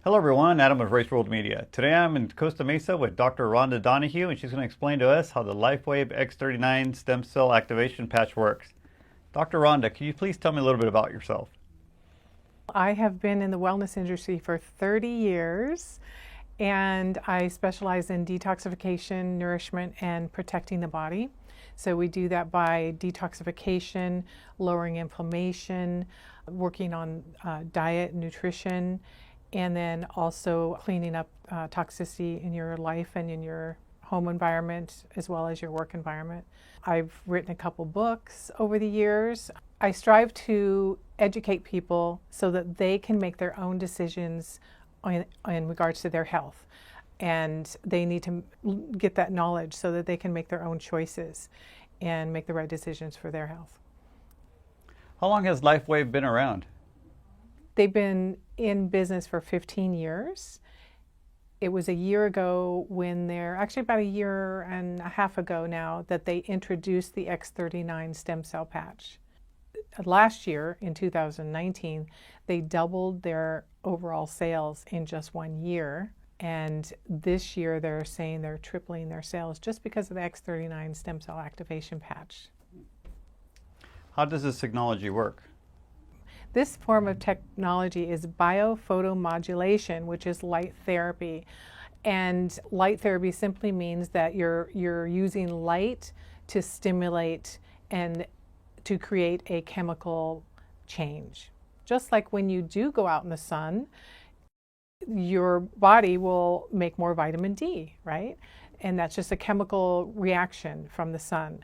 Hello everyone, Adam of Race World Media. Today I'm in Costa Mesa with Dr. Rhonda Donahue and she's going to explain to us how the Lifewave X39 stem cell activation patch works. Dr. Rhonda, can you please tell me a little bit about yourself? I have been in the wellness industry for 30 years and I specialize in detoxification, nourishment, and protecting the body. So we do that by detoxification, lowering inflammation, working on diet, nutrition, and then also cleaning up toxicity in your life and in your home environment as well as your work environment. I've written a couple books over the years. I strive to educate people so that they can make their own decisions in regards to their health. And they need to get that knowledge so that they can make their own choices and make the right decisions for their health. How long has Lifewave been around? They've been in business for 15 years. It was a year ago actually about a year and a half ago now, that they introduced the X39 stem cell patch. Last year, in 2019, they doubled their overall sales in just 1 year. And this year, they're saying they're tripling their sales just because of the X39 stem cell activation patch. How does this technology work? This form of technology is biophotomodulation, which is light therapy. And light therapy simply means that you're using light to stimulate and to create a chemical change. Just like when you do go out in the sun, your body will make more vitamin D, right? And that's just a chemical reaction from the sun.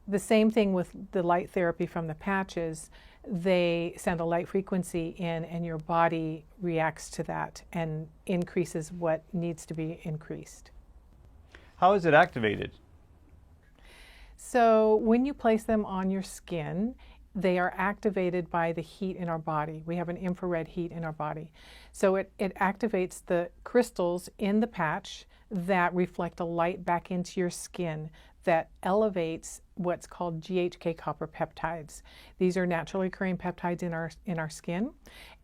The same thing with the light therapy from the patches. They send a light frequency in and your body reacts to that and increases what needs to be increased. How is it activated? So when you place them on your skin, they are activated by the heat in our body. We have an infrared heat in our body. So it activates the crystals in the patch that reflect a light back into your skin that elevates what's called GHK copper peptides. These are naturally occurring peptides in our skin,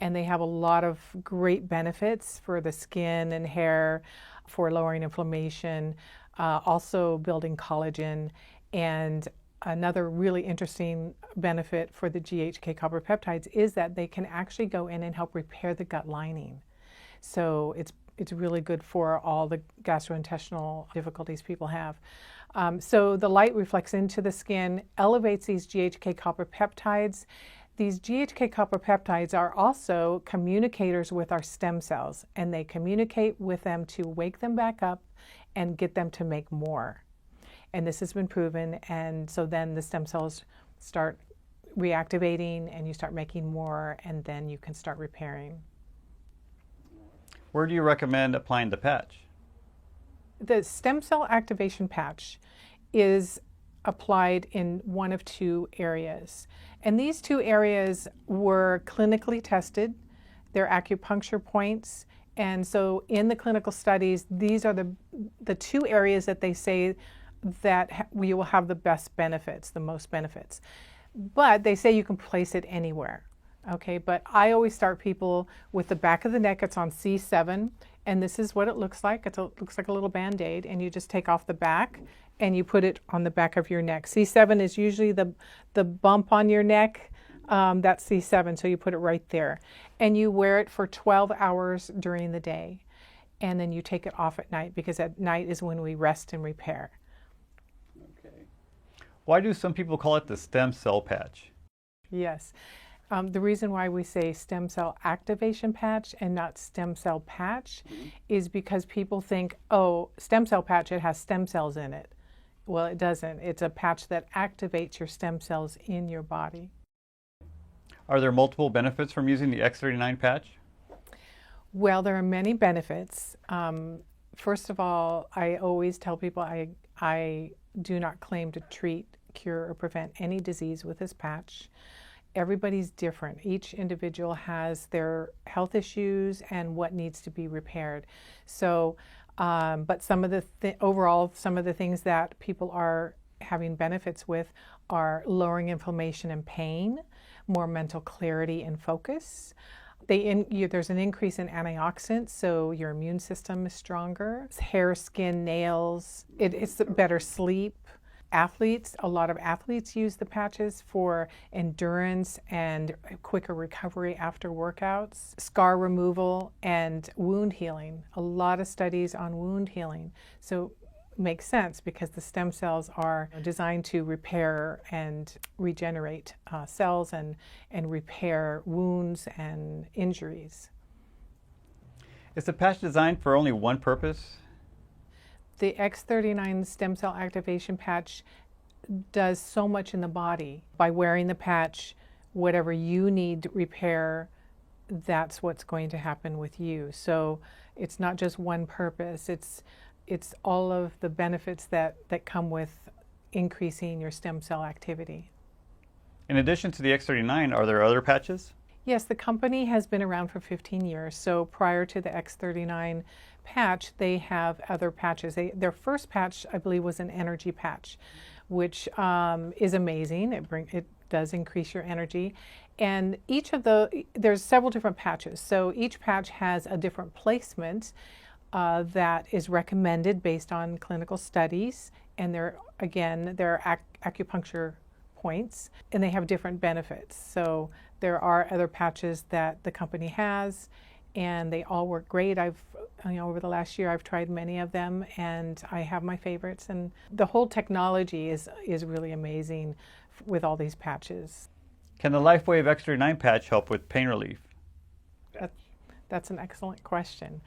and they have a lot of great benefits for the skin and hair, for lowering inflammation, also building collagen. And another really interesting benefit for the GHK copper peptides is that they can actually go in and help repair the gut lining. So it's really good for all the gastrointestinal difficulties people have. So the light reflects into the skin, elevates these GHK copper peptides. These GHK copper peptides are also communicators with our stem cells, and they communicate with them to wake them back up and get them to make more. And this has been proven, and so then the stem cells start reactivating and you start making more, and then you can start repairing. Where do you recommend applying the patch? The stem cell activation patch is applied in one of two areas. And these two areas were clinically tested. They're acupuncture points. And so in the clinical studies, these are the two areas that they say that we will have the best benefits, the most benefits. But they say you can place it anywhere. Okay, but I always start people with the back of the neck. It's on C7, and this is what it looks like. It looks like a little Band-Aid, and you just take off the back and you put it on the back of your neck. C7 is usually the bump on your neck. That's C7, so you put it right there. And you wear it for 12 hours during the day, and then you take it off at night, because at night is when we rest and repair. Okay. Why do some people call it the stem cell patch? Yes. The reason why we say stem cell activation patch and not stem cell patch is because people think, oh, stem cell patch, it has stem cells in it. Well, it doesn't. It's a patch that activates your stem cells in your body. Are there multiple benefits from using the X39 patch? Well, there are many benefits. First of all, I always tell people I do not claim to treat, cure, or prevent any disease with this patch. Everybody's different. Each individual has their health issues and what needs to be repaired. So, but some of overall, some of the things that people are having benefits with are lowering inflammation and pain, more mental clarity and focus, There's an increase in antioxidants, so your immune system is stronger. Hair, skin, nails. It's better sleep. Athletes, a lot of athletes use the patches for endurance and quicker recovery after workouts. Scar removal and wound healing. A lot of studies on wound healing. So makes sense because the stem cells are designed to repair and regenerate cells and repair wounds and injuries. Is the patch designed for only one purpose? The X39 stem cell activation patch does so much in the body. By wearing the patch, whatever you need repair, that's what's going to happen with you. So it's not just one purpose. It's all of the benefits that come with increasing your stem cell activity. In addition to the X39, are there other patches? Yes, the company has been around for 15 years. So prior to the X39 patch, they have other patches. Their first patch, I believe, was an energy patch, which is amazing. It does increase your energy. And there's several different patches. So each patch has a different placement that is recommended based on clinical studies. And they're acupuncture points, and they have different benefits. So there are other patches that the company has, and they all work great. Over the last year, I've tried many of them, and I have my favorites. And the whole technology is really amazing with all these patches. Can the Lifewave X39 patch help with pain relief? That's an excellent question.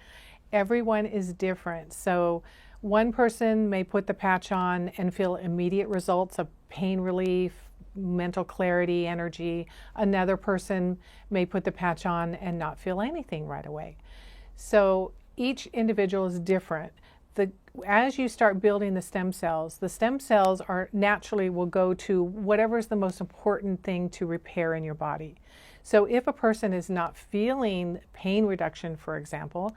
Everyone is different. So one person may put the patch on and feel immediate results of pain relief, mental clarity, energy. Another person may put the patch on and not feel anything right away. So each individual is different. As you start building the stem cells are naturally will go to whatever is the most important thing to repair in your body. So if a person is not feeling pain reduction, for example,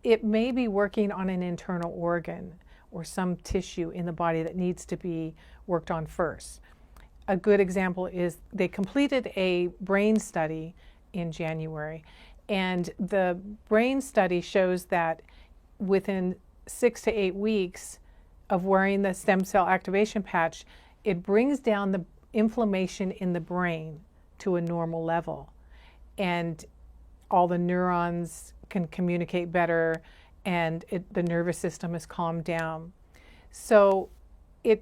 it may be working on an internal organ or some tissue in the body that needs to be worked on first. A good example is they completed a brain study in January, and the brain study shows that within 6 to 8 weeks of wearing the stem cell activation patch, it brings down the inflammation in the brain to a normal level, and all the neurons can communicate better, and the nervous system is calmed down. So a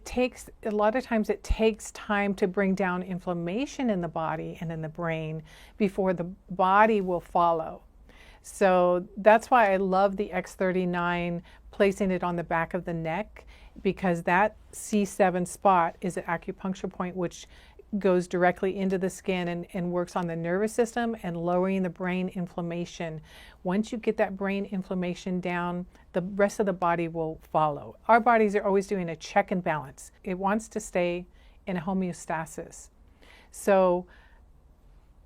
lot of times it takes time to bring down inflammation in the body and in the brain before the body will follow. So that's why I love the X39, placing it on the back of the neck, because that C7 spot is an acupuncture point which goes directly into the skin and works on the nervous system and lowering the brain inflammation. Once you get that brain inflammation down, the rest of the body will follow. Our bodies are always doing a check and balance. It wants to stay in a homeostasis. So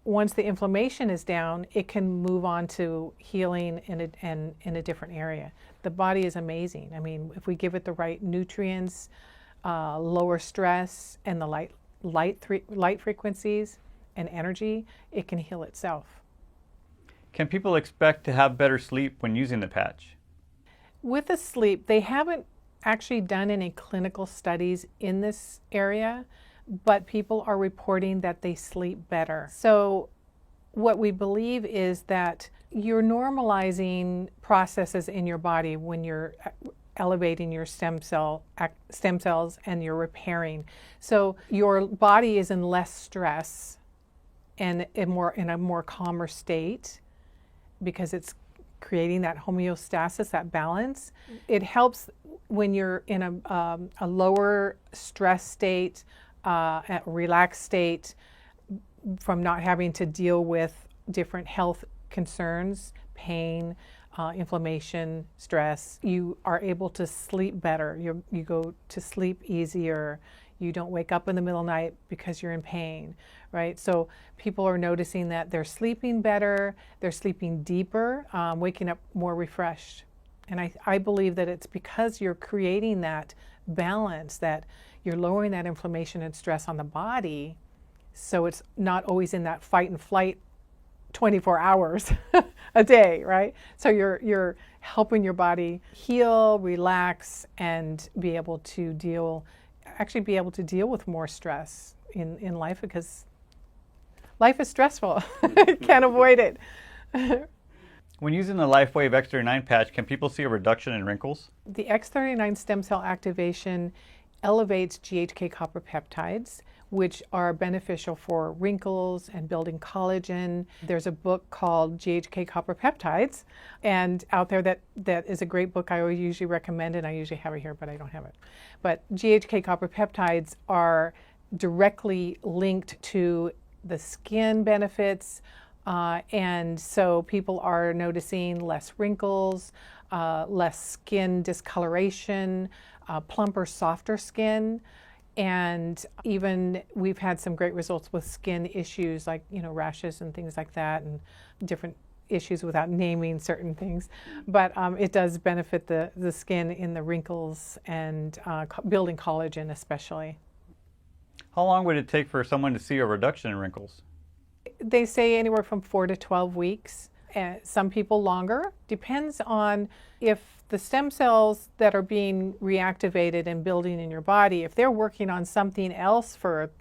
once the inflammation is down, it can move on to healing in a different area. The body is amazing. I mean, if we give it the right nutrients, lower stress, and the light frequencies and energy, it can heal itself. Can people expect to have better sleep when using the patch? With the sleep, they haven't actually done any clinical studies in this area, but people are reporting that they sleep better. So what we believe is that you're normalizing processes in your body when you're elevating your stem cells and you're repairing. So your body is in less stress and in a more calmer state because it's creating that homeostasis, that balance. It helps when you're in a lower stress state, a relaxed state, from not having to deal with different health concerns, pain, inflammation, stress. You are able to sleep better. You go to sleep easier. You don't wake up in the middle of the night because you're in pain, right? So people are noticing that they're sleeping better, they're sleeping deeper, waking up more refreshed. And I believe that it's because you're creating that balance, that you're lowering that inflammation and stress on the body, so it's not always in that fight and flight 24 hours a day, right? So you're helping your body heal, relax, and be able to deal with more stress in life, because life is stressful. Can't avoid it. When using the Lifewave X39 patch, can people see a reduction in wrinkles? The X39 stem cell activation elevates GHK copper peptides, which are beneficial for wrinkles and building collagen. There's a book called GHK Copper Peptides, and out there that is a great book I always usually recommend, and I usually have it here, but I don't have it. But GHK Copper Peptides are directly linked to the skin benefits, and so people are noticing less wrinkles, less skin discoloration, plumper, softer skin. And even we've had some great results with skin issues like, rashes and things like that, and different issues without naming certain things. But it does benefit the skin in the wrinkles and building collagen especially. How long would it take for someone to see a reduction in wrinkles? They say anywhere from 4 to 12 weeks. Some people longer. Depends on if the stem cells that are being reactivated and building in your body, if they're working on something else for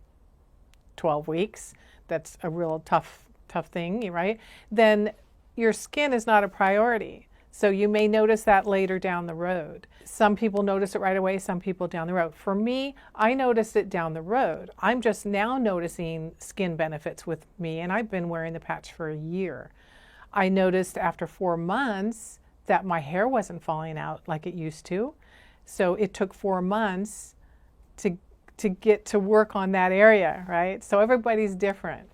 12 weeks, that's a real tough thing, right? Then your skin is not a priority. So you may notice that later down the road. Some people notice it right away, some people down the road. For me, I noticed it down the road. I'm just now noticing skin benefits with me, and I've been wearing the patch for a year. I noticed after 4 months that my hair wasn't falling out like it used to. So it took 4 months to get to work on that area, right? So everybody's different.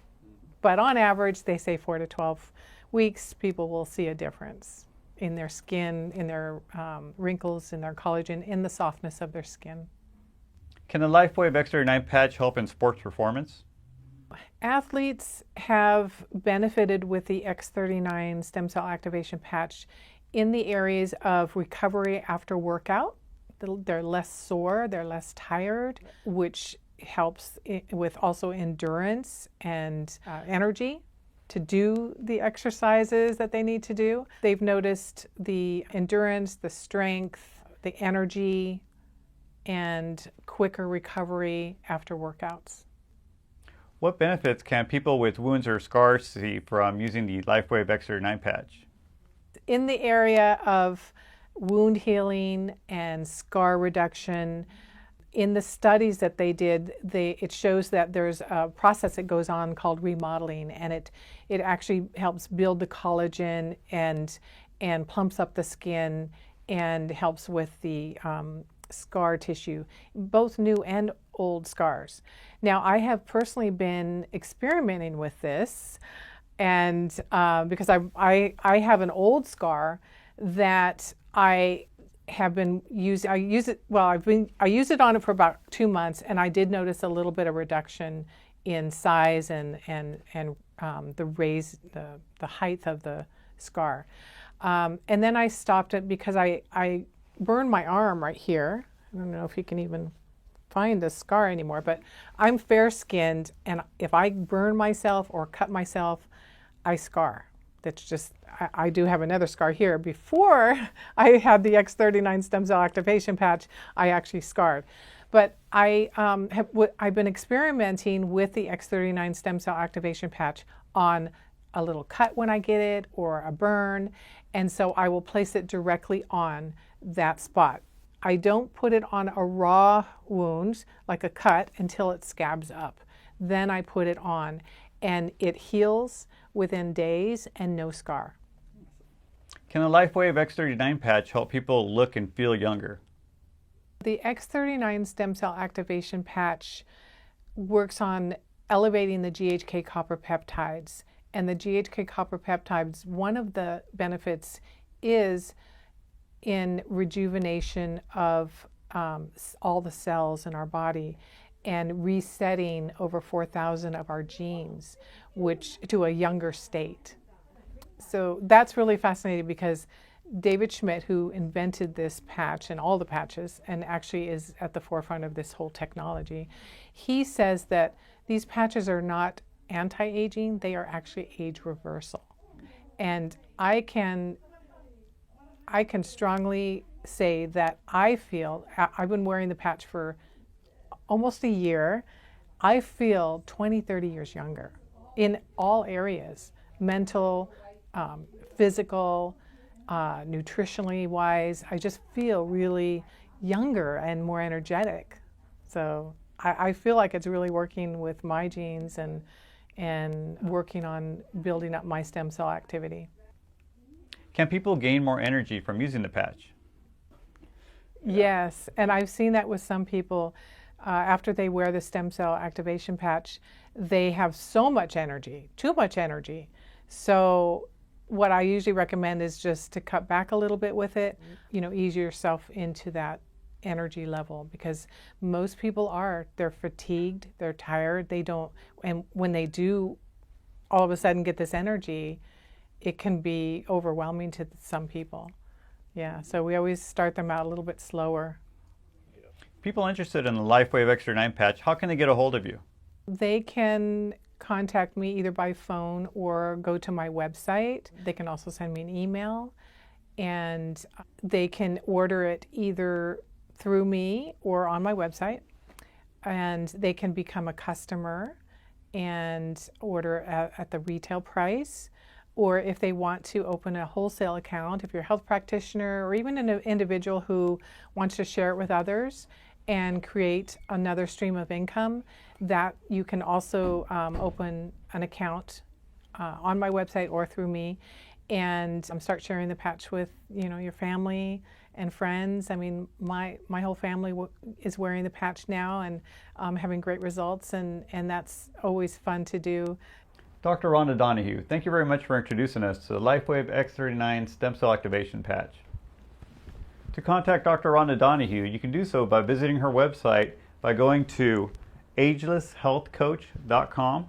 But on average, they say 4 to 12 weeks, people will see a difference in their skin, in their wrinkles, in their collagen, in the softness of their skin. Can the Lifewave X39 patch help in sports performance? Athletes have benefited with the X39 stem cell activation patch in the areas of recovery after workout. They're less sore, they're less tired, which helps with also endurance and energy to do the exercises that they need to do. They've noticed the endurance, the strength, the energy, and quicker recovery after workouts. What benefits can people with wounds or scars see from using the Lifewave X39 patch? In the area of wound healing and scar reduction, in the studies that they did, it shows that there's a process that goes on called remodeling, and it actually helps build the collagen and plumps up the skin and helps with the scar tissue, both new and old scars. Now, I have personally been experimenting with this, and because I have an old scar that I have been using. I use it on it for about 2 months, and I did notice a little bit of reduction in size and the height of the scar. And then I stopped it because I burned my arm right here. I don't know if you can even find the scar anymore, but I'm fair-skinned, and if I burn myself or cut myself, I scar. That's just, I do have another scar here. Before I had the X39 stem cell activation patch, I actually scarred. But I've been experimenting with the X39 stem cell activation patch on a little cut when I get it, or a burn, and so I will place it directly on that spot. I don't put it on a raw wound, like a cut, until it scabs up. Then I put it on, and it heals within days and no scar. Can the Lifewave X39 patch help people look and feel younger? The X39 stem cell activation patch works on elevating the GHK copper peptides. And the GHK copper peptides, one of the benefits is in rejuvenation of all the cells in our body and resetting over 4,000 of our genes, which to a younger state. So that's really fascinating, because David Schmidt, who invented this patch and all the patches, and actually is at the forefront of this whole technology, he says that these patches are not anti-aging, they are actually age reversal. And I can strongly say that I feel, I've been wearing the patch for almost a year, I feel 20, 30 years younger in all areas, mental, physical, nutritionally wise. I just feel really younger and more energetic. So I feel like it's really working with my genes and working on building up my stem cell activity. Can people gain more energy from using the patch? Yes, and I've seen that with some people. After they wear the stem cell activation patch, they have so much energy, too much energy. So what I usually recommend is just to cut back a little bit with it, ease yourself into that energy level, because most people they're fatigued, they're tired, and when they do all of a sudden get this energy, it can be overwhelming to some people. Yeah, so we always start them out a little bit slower. People interested in the Lifewave X39 patch, how can they get a hold of you? They can contact me either by phone or go to my website. They can also send me an email, and they can order it either through me or on my website, and they can become a customer and order at the retail price. Or if they want to open a wholesale account, if you're a health practitioner or even an individual who wants to share it with others and create another stream of income, that you can also open an account on my website or through me and start sharing the patch with your family and friends. I mean, my whole family is wearing the patch now and having great results, and that's always fun to do. Dr. Rhonda Donahue, thank you very much for introducing us to the Lifewave X39 Stem Cell Activation Patch. To contact Dr. Rhonda Donahue, you can do so by visiting her website by going to agelesshealthcoach.com,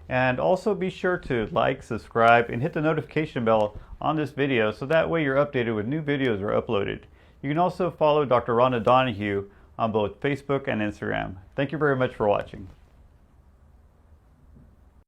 and also be sure to like, subscribe, and hit the notification bell on this video so that way you're updated when new videos are uploaded. You can also follow Dr. Rhonda Donahue on both Facebook and Instagram. Thank you very much for watching.